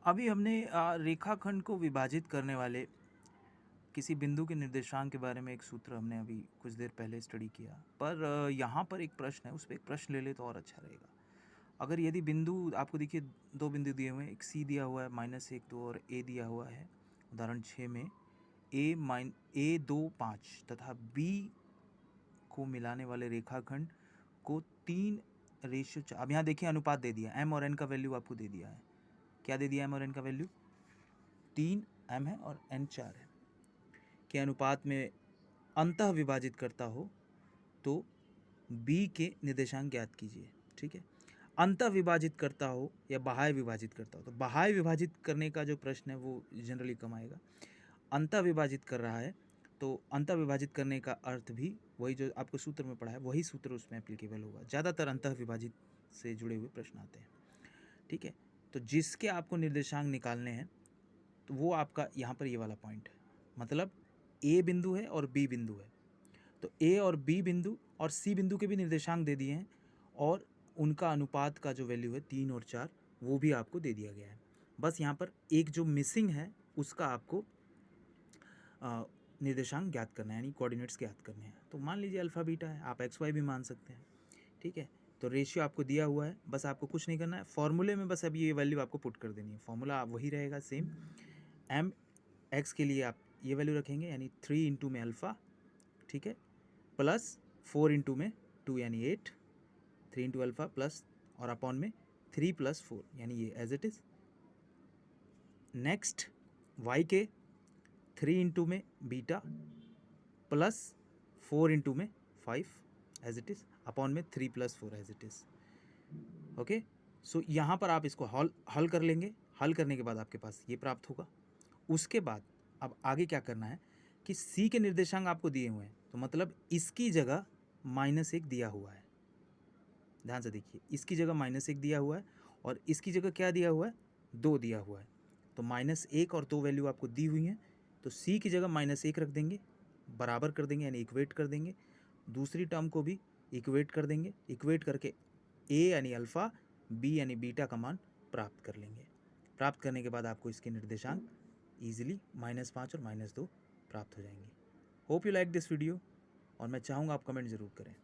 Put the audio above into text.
अभी हमने रेखाखंड को विभाजित करने वाले किसी बिंदु के निर्देशांक के बारे में एक सूत्र हमने अभी कुछ देर पहले स्टडी किया, पर यहाँ पर एक प्रश्न है, उस पर एक प्रश्न ले ले तो और अच्छा रहेगा। अगर यदि बिंदु आपको देखिए, दो बिंदु दिए हुए हैं, एक सी दिया हुआ है -1 2 और ए दिया हुआ है उदाहरण 6 में A2 5 तथा बी को मिलाने वाले रेखाखंड को 3:4। अब यहाँ देखिए अनुपात दे दिया, एम और एन का वैल्यू आपको दे दिया है। क्या दे दिया एम और एन का वैल्यू? 3 एम है और एन 4 है के अनुपात में अंतः विभाजित करता हो तो बी के निर्देशांक ज्ञात कीजिए। ठीक है, अंतः विभाजित करता हो या बाह्य विभाजित करता हो, तो बाह्य विभाजित करने का जो प्रश्न है वो जनरली कम आएगा। अंतः विभाजित कर रहा है तो अंतः विभाजित करने का अर्थ भी वही जो आपको सूत्र में पढ़ा है, वही सूत्र उसमें एप्लीकेबल होगा। ज़्यादातर अंतः विभाजित से जुड़े हुए प्रश्न आते हैं। ठीक है, तो जिसके आपको निर्देशांक निकालने हैं तो वो आपका यहाँ पर ये वाला पॉइंट है, मतलब ए बिंदु है और बी बिंदु है, तो ए और बी बिंदु और सी बिंदु के भी निर्देशांक दे दिए हैं और उनका अनुपात का जो वैल्यू है 3 और 4 वो भी आपको दे दिया गया है। बस यहाँ पर एक जो मिसिंग है उसका आपको निर्देशांक ज्ञात करना है, यानी कोऑर्डिनेट्स ज्ञात करने हैं। तो मान लीजिए अल्फ़ा बीटा है, आप एक्स वाई भी मान सकते हैं। ठीक है, तो रेशियो आपको दिया हुआ है, बस आपको कुछ नहीं करना है, फॉर्मूले में बस अभी ये वैल्यू आपको पुट कर देनी है। फॉर्मूला वही रहेगा सेम, एम एक्स के लिए आप ये वैल्यू रखेंगे यानी 3 इंटू में अल्फ़ा, ठीक है, प्लस 4 इंटू में 2 यानी 8, 3 इंटू अल्फ़ा प्लस और अपॉन में 3 + 4 यानी ये as it is. Next Y के 3 इंटू में बीटा प्लस 4 इंटू में 5 एज इट इज़ अपॉन में 3 + 4 एज इट इज़। ओके, सो यहाँ पर आप इसको हल कर लेंगे। हल करने के बाद आपके पास ये प्राप्त होगा। उसके बाद अब आगे क्या करना है कि सी के निर्देशांक आपको दिए हुए हैं, तो मतलब इसकी जगह -1 दिया हुआ है। ध्यान से देखिए, इसकी जगह -1 दिया हुआ है और इसकी जगह क्या दिया हुआ है? 2 दिया हुआ है। तो -1 और 2 वैल्यू आपको दी हुई हैं, तो सी की जगह -1 रख देंगे, बराबर कर देंगे यानी इक्वेट कर देंगे। दूसरी टर्म को भी इक्वेट कर देंगे, इक्वेट करके ए यानी अल्फ़ा, बी यानी बीटा का मान प्राप्त कर लेंगे। प्राप्त करने के बाद आपको इसके निर्देशांक ईजिली -5 और -2 प्राप्त हो जाएंगे। Hope you like this video और मैं चाहूँगा आप कमेंट ज़रूर करें।